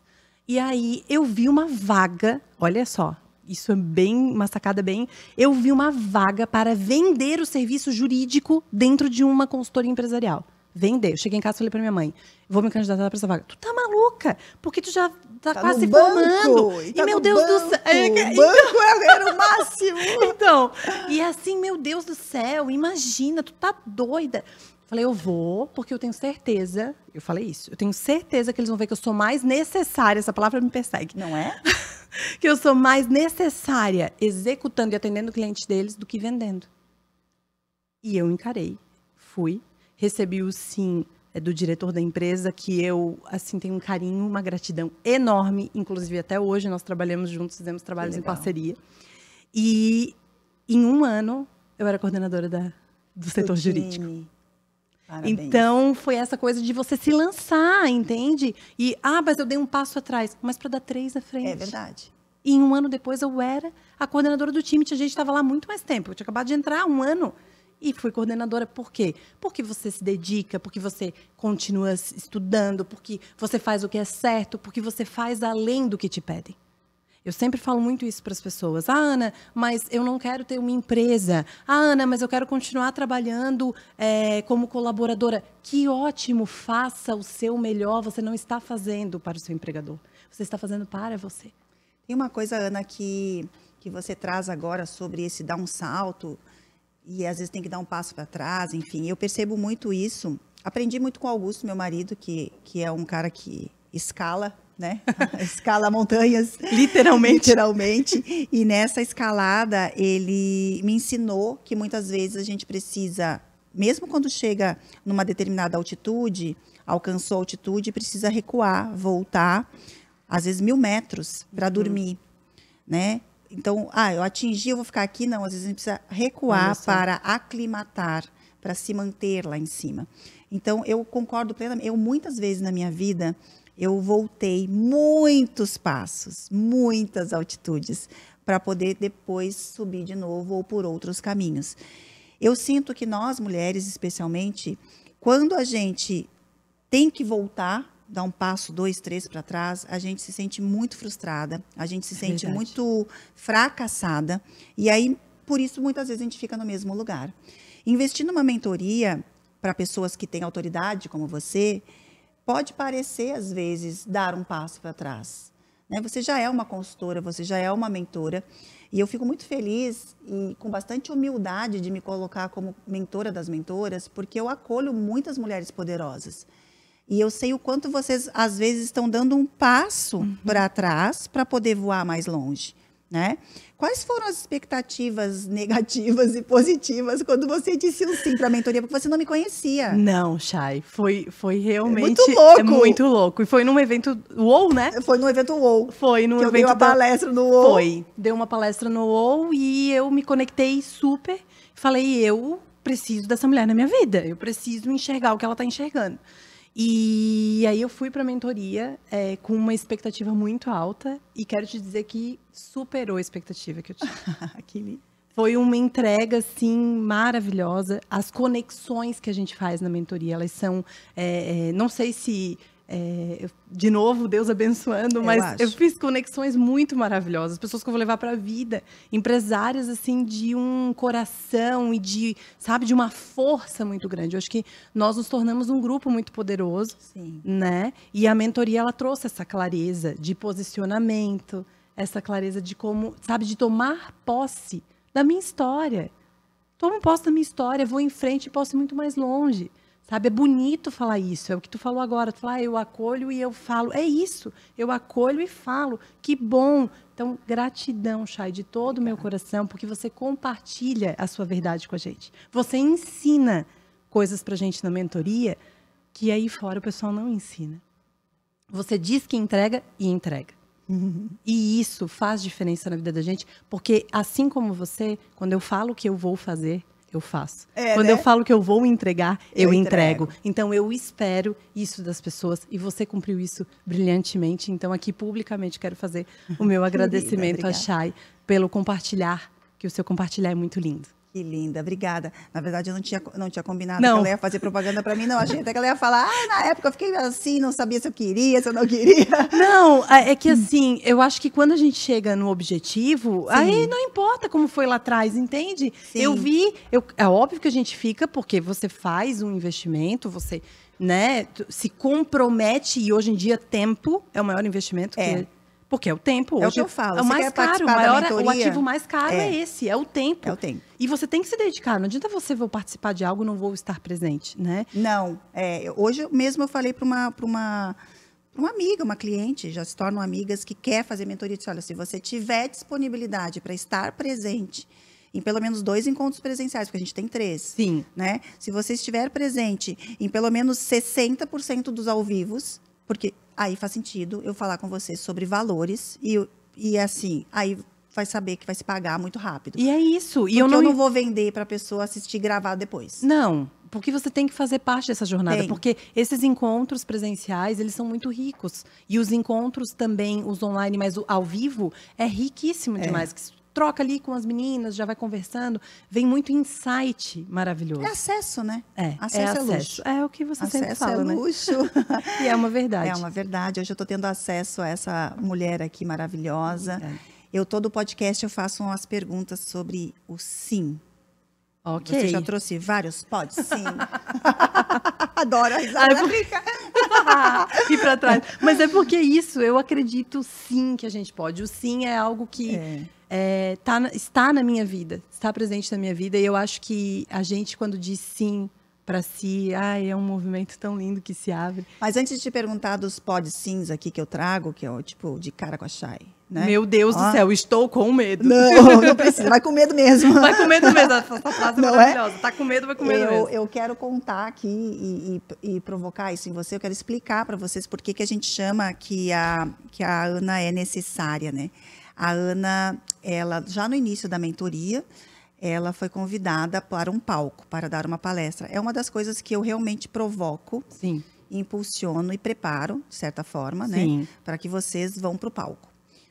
E aí, eu vi uma vaga... Olha só, isso é bem... Uma sacada bem... Eu vi uma vaga para vender o serviço jurídico dentro de uma consultoria empresarial. Vender. Eu cheguei em casa e falei pra minha mãe, vou me candidatar pra essa vaga. Tu tá maluca? Porque tu já tá quase se formando. E meu Deus do céu. Banco era o máximo. Então, e assim, meu Deus do céu, imagina, tu tá doida. Falei, eu vou, porque eu tenho certeza, eu falei isso, eu tenho certeza que eles vão ver que eu sou mais necessária, essa palavra me persegue. Não é? Que eu sou mais necessária executando e atendendo o cliente deles do que vendendo. E eu encarei, fui. Recebi o sim do diretor da empresa, que eu, assim, tenho um carinho, uma gratidão enorme. Inclusive, até hoje, nós trabalhamos juntos, fizemos trabalhos em parceria. E em um ano, eu era coordenadora do setor jurídico. Parabéns. Então, foi essa coisa de você se lançar, entende? E, mas eu dei um passo atrás. Mas para dar 3 à frente. É verdade. E um ano depois, eu era a coordenadora do time. A gente estava lá muito mais tempo. Eu tinha acabado de entrar, 1 ano. E fui coordenadora por quê? Porque você se dedica, porque você continua estudando, porque você faz o que é certo, porque você faz além do que te pedem. Eu sempre falo muito isso para as pessoas. Ana, mas eu não quero ter uma empresa. Ana, mas eu quero continuar trabalhando como colaboradora. Que ótimo, faça o seu melhor. Você não está fazendo para o seu empregador. Você está fazendo para você. Tem uma coisa, Ana, que você traz agora sobre esse dar um salto... E às vezes tem que dar um passo para trás, enfim. Eu percebo muito isso. Aprendi muito com o Augusto, meu marido, que é um cara que escala, né? Escala montanhas. Literalmente. Literalmente. E nessa escalada, ele me ensinou que muitas vezes a gente precisa, mesmo quando chega numa determinada altitude, alcançou a altitude, precisa recuar, voltar, às vezes 1000 metros para dormir, né? Então, eu atingi, eu vou ficar aqui. Não, às vezes a gente precisa recuar para aclimatar, para se manter lá em cima. Então, eu concordo plenamente. Eu, muitas vezes na minha vida, eu voltei muitos passos, muitas altitudes, para poder depois subir de novo ou por outros caminhos. Eu sinto que nós, mulheres especialmente, quando a gente tem que voltar, dar um passo, 2, 3 para trás, a gente se sente muito frustrada, a gente se sente muito fracassada, e aí, por isso, muitas vezes a gente fica no mesmo lugar. Investir numa mentoria para pessoas que têm autoridade, como você, pode parecer, às vezes, dar um passo para trás. Né? Você já é uma consultora, você já é uma mentora, e eu fico muito feliz e com bastante humildade de me colocar como mentora das mentoras, porque eu acolho muitas mulheres poderosas. E eu sei o quanto vocês, às vezes, estão dando um passo para trás para poder voar mais longe, né? Quais foram as expectativas negativas e positivas quando você disse um sim para a mentoria? Porque você não me conhecia. Não, Chay. Foi realmente... muito louco. É muito louco. E foi num evento UOL, né? Foi no evento UOL. Foi no que evento eu dei uma palestra no UOL. Foi. Dei uma palestra no UOL e eu me conectei super. Falei, eu preciso dessa mulher na minha vida. Eu preciso enxergar o que ela está enxergando. E aí eu fui para a mentoria com uma expectativa muito alta e quero te dizer que superou a expectativa que eu tinha. Foi uma entrega, assim, maravilhosa. As conexões que a gente faz na mentoria, elas são... não sei se... de novo, Deus abençoando, mas eu fiz conexões muito maravilhosas, pessoas que eu vou levar para a vida, empresárias assim de um coração e de uma força muito grande. Eu acho que nós nos tornamos um grupo muito poderoso, Sim. Né? E a mentoria ela trouxe essa clareza de posicionamento, essa clareza de como, de tomar posse da minha história. Tomo posse da minha história, vou em frente e posso ir muito mais longe. É bonito falar isso, é o que tu falou agora. Tu fala, eu acolho e eu falo. É isso, eu acolho e falo. Que bom. Então, gratidão, Chay, de todo o meu coração, porque você compartilha a sua verdade com a gente. Você ensina coisas pra gente na mentoria que aí fora o pessoal não ensina. Você diz que entrega e entrega. E isso faz diferença na vida da gente, porque assim como você, quando eu falo que eu vou fazer, eu faço. Quando eu falo que eu vou entregar, eu entrego. Então, eu espero isso das pessoas e você cumpriu isso brilhantemente. Então, aqui publicamente quero fazer o meu agradecimento a Chay pelo compartilhar, que o seu compartilhar é muito lindo. Que linda, obrigada. Na verdade, eu não tinha combinado que ela ia fazer propaganda para mim, não. Achei até que ela ia falar, na época eu fiquei assim, não sabia se eu queria, se eu não queria. Não, é que assim, eu acho que quando a gente chega no objetivo, aí não importa como foi lá atrás, entende? Sim. É óbvio que a gente fica, porque você faz um investimento, você, né, se compromete, e hoje em dia tempo é o maior investimento porque é o tempo. Hoje é o que eu falo. É o mais caro. O ativo mais caro é esse, é o tempo. É o tempo. E você tem que se dedicar. Não adianta você vou participar de algo e não vou estar presente, né? Não. Hoje mesmo eu falei para uma amiga, uma cliente, já se tornam amigas, que quer fazer mentoria. Eu disse, olha, se você tiver disponibilidade para estar presente em pelo menos 2 encontros presenciais, porque a gente tem 3. Sim. Né? Se você estiver presente em pelo menos 60% dos ao vivos, porque aí faz sentido eu falar com você sobre valores e assim, aí vai saber que vai se pagar muito rápido. E é isso. Porque eu não vou vender para a pessoa assistir gravado depois. Não, porque você tem que fazer parte dessa jornada. Porque esses encontros presenciais, eles são muito ricos. E os encontros também, os online, mas o ao vivo, é riquíssimo demais. Troca ali com as meninas, já vai conversando. Vem muito insight maravilhoso. É acesso, né? Acesso é luxo. É o que você sempre fala, né? Acesso é luxo. E é uma verdade. É uma verdade. Hoje eu estou tendo acesso a essa mulher aqui maravilhosa. Todo podcast eu faço umas perguntas sobre o sim. Ok. Você já trouxe vários? Pode, sim. Adoro a risada. E para trás. Mas é porque isso, eu acredito sim que a gente pode. O sim é algo que está na minha vida, está presente na minha vida. E eu acho que a gente, quando diz sim para si, é um movimento tão lindo que se abre. Mas antes de te perguntar dos pode sims aqui que eu trago, que é o tipo de cara com a Chay, né? Meu Deus do céu, estou com medo. Não precisa, vai com medo mesmo. Vai com medo mesmo, essa frase é maravilhosa. Tá com medo, vai com medo mesmo. Eu quero contar aqui e provocar isso em você, eu quero explicar para vocês por que a gente chama que a Ana é necessária, né? A Ana, ela já no início da mentoria, ela foi convidada para um palco, para dar uma palestra. É uma das coisas que eu realmente provoco, impulsiono e preparo, de certa forma, né? Para que vocês vão para o palco.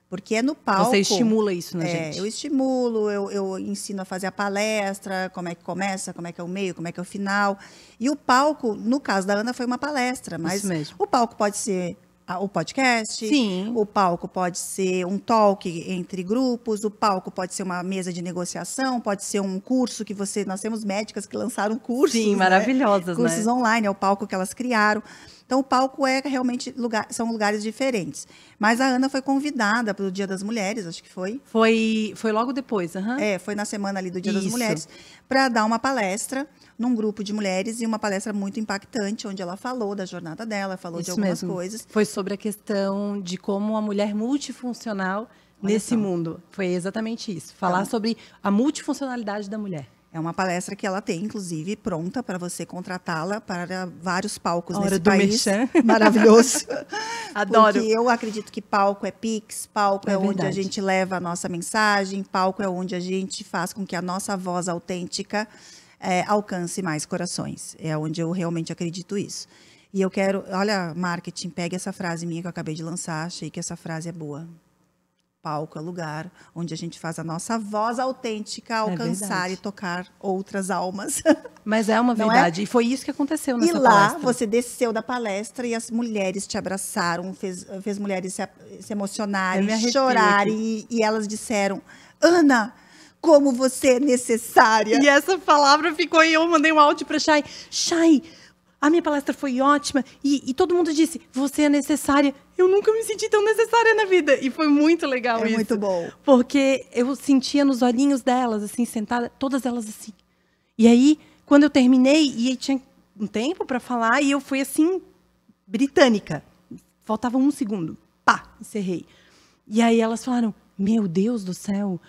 Porque é no palco... Você estimula isso na gente. Eu estimulo, eu ensino a fazer a palestra, como é que começa, como é que é o meio, como é que é o final. E o palco, no caso da Ana, foi uma palestra. Mas o palco pode ser o podcast, o palco pode ser um talk entre grupos, o palco pode ser uma mesa de negociação, pode ser um curso que nós temos médicas que lançaram cursos, maravilhosas, cursos online, é o palco que elas criaram. Então, o palco realmente são lugares diferentes. Mas a Ana foi convidada para o Dia das Mulheres, acho que foi. Foi logo depois, foi na semana ali do Dia das Mulheres, para dar uma palestra num grupo de mulheres, e uma palestra muito impactante, onde ela falou da jornada dela, falou de algumas coisas. Foi sobre a questão de como a mulher multifuncional nesse mundo. Foi exatamente isso. Falar sobre a multifuncionalidade da mulher. É uma palestra que ela tem, inclusive, pronta para você contratá-la para vários palcos nesse país. Maravilhoso. Adoro. Porque eu acredito que palco é Pix, palco é onde a gente leva a nossa mensagem, palco é onde a gente faz com que a nossa voz autêntica alcance mais corações. É onde eu realmente acredito isso. E eu quero... Olha, marketing, pegue essa frase minha que eu acabei de lançar, achei que essa frase é boa. Palco é lugar onde a gente faz a nossa voz autêntica alcançar e tocar outras almas. Mas é uma verdade. E foi isso que aconteceu nessa palestra. E lá você desceu da palestra e as mulheres te abraçaram, fez mulheres se emocionarem, chorarem. E elas disseram, Ana, como você é necessária. E essa palavra ficou e eu mandei um áudio para Chay. Chay, a minha palestra foi ótima e todo mundo disse, você é necessária. Eu nunca me senti tão necessária na vida. E foi muito legal isso. É muito bom. Porque eu sentia nos olhinhos delas, assim, sentada, todas elas assim. E aí, quando eu terminei, e tinha um tempo para falar, e eu fui assim, britânica. Faltava 1 segundo. Pá, encerrei. E aí elas falaram, meu Deus do céu,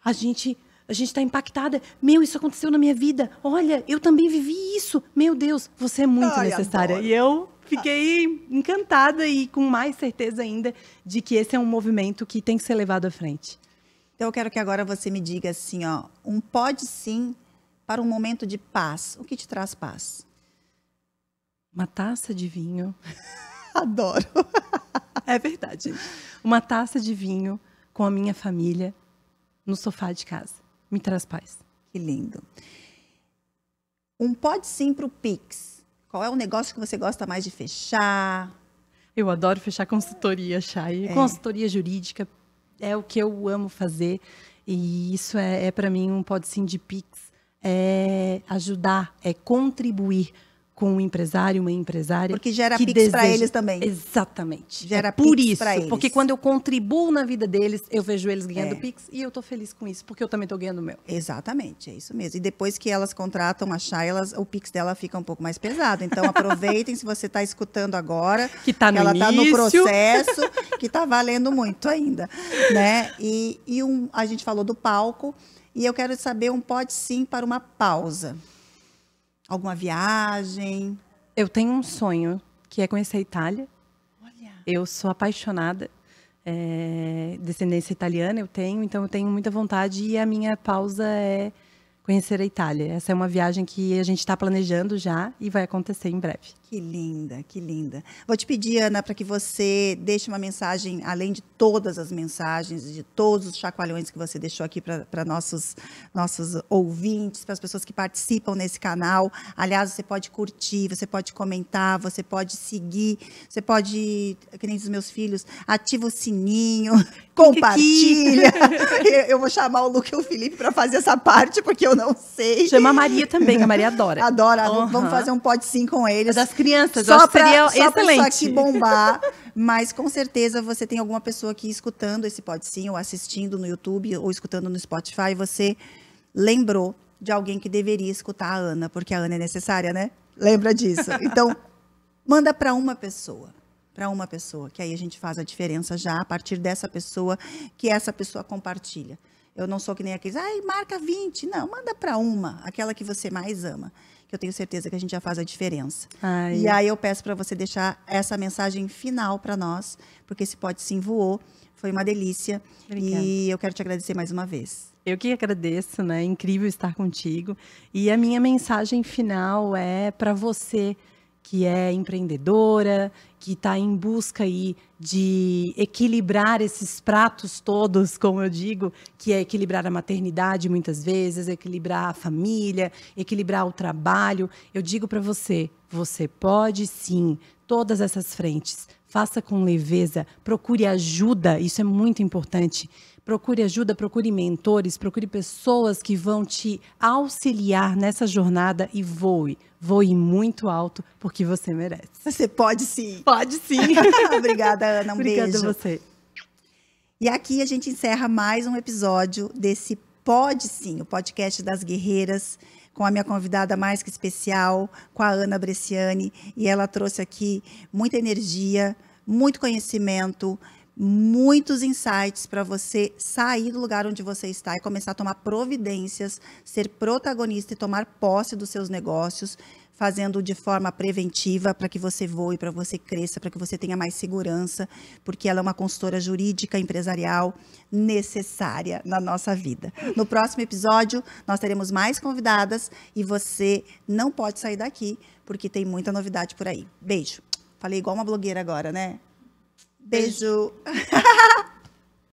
a gente está impactada. Meu, isso aconteceu na minha vida. Olha, eu também vivi isso. Meu Deus, você é muito necessária. Adoro. E eu Fiquei encantada e com mais certeza ainda de que esse é um movimento que tem que ser levado à frente. Então eu quero que agora você me diga assim, ó, um pode sim para um momento de paz. O que te traz paz? Uma taça de vinho. Adoro. É verdade. Uma taça de vinho com a minha família no sofá de casa. Me traz paz. Que lindo. Um pode sim para o Pix. Qual é o negócio que você gosta mais de fechar? Eu adoro fechar consultoria, Chay. Consultoria jurídica é o que eu amo fazer. E isso é para mim um pode sim de Pix. É ajudar, é contribuir com um empresário, uma empresária. Porque gera Pix para eles também. Exatamente. Gera por Pix isso, para eles. porque quando eu contribuo na vida deles, eu vejo eles ganhando Pix e eu tô feliz com isso, porque eu também tô ganhando o meu. Exatamente, é isso mesmo. E depois que elas contratam a Chay, o Pix dela fica um pouco mais pesado. Então aproveitem se você está escutando agora, que tá no ela início. Está no processo, que está valendo muito ainda, né? A gente falou do palco e eu quero saber um pode sim para uma pausa. Alguma viagem? Eu tenho um sonho, que é conhecer a Itália. Olha. Eu sou apaixonada. Descendência italiana eu tenho, então eu tenho muita vontade. E a minha pausa é conhecer a Itália. Essa é uma viagem que a gente está planejando já e vai acontecer em breve. Que linda, que linda. Vou te pedir, Ana, para que você deixe uma mensagem, além de todas as mensagens, de todos os chacoalhões que você deixou aqui para nossos ouvintes, para as pessoas que participam nesse canal. Aliás, você pode curtir, você pode comentar, você pode seguir, você pode, que nem os meus filhos, ativa o sininho, compartilha. Eu vou chamar o Luca e o Felipe para fazer essa parte, porque eu não sei. Chama a Maria também, a Maria adora. Adora, vamos fazer um pode sim com eles. Das crianças, só seria excelente. Só para isso aqui bombar. Mas com certeza você tem alguma pessoa aqui escutando esse pode sim, ou assistindo no YouTube, ou escutando no Spotify, e você lembrou de alguém que deveria escutar a Ana, porque a Ana é necessária, né? Lembra disso. Então, manda para uma pessoa, que aí a gente faz a diferença já a partir dessa pessoa, que essa pessoa compartilha. Eu não sou que nem aqueles, marca 20. Não, manda para aquela que você mais ama. Que eu tenho certeza que a gente já faz a diferença. E aí eu peço para você deixar essa mensagem final para nós, porque esse pode sim voou. Foi uma delícia. Obrigada. E eu quero te agradecer mais uma vez. Eu que agradeço, né? É incrível estar contigo. E a minha mensagem final é para você que é empreendedora, que está em busca aí de equilibrar esses pratos todos, como eu digo, que é equilibrar a maternidade muitas vezes, equilibrar a família, equilibrar o trabalho. Eu digo para você, você pode sim, todas essas frentes. Faça com leveza, procure ajuda, isso é muito importante. Procure ajuda, procure mentores, procure pessoas que vão te auxiliar nessa jornada e voe. Voe muito alto, porque você merece. Você pode sim. Pode sim. Obrigada, Ana. Um Obrigada beijo. a você. E aqui a gente encerra mais um episódio desse Pode Sim, o podcast das guerreiras, com a minha convidada mais que especial, com a Ana Bresciani. E ela trouxe aqui muita energia, muito conhecimento, muitos insights para você sair do lugar onde você está e começar a tomar providências, ser protagonista e tomar posse dos seus negócios, fazendo de forma preventiva para que você voe, para que você cresça, para que você tenha mais segurança, porque ela é uma consultora jurídica empresarial necessária na nossa vida. No próximo episódio, nós teremos mais convidadas e você não pode sair daqui, porque tem muita novidade por aí. Beijo. Falei igual uma blogueira agora, né? Beijo.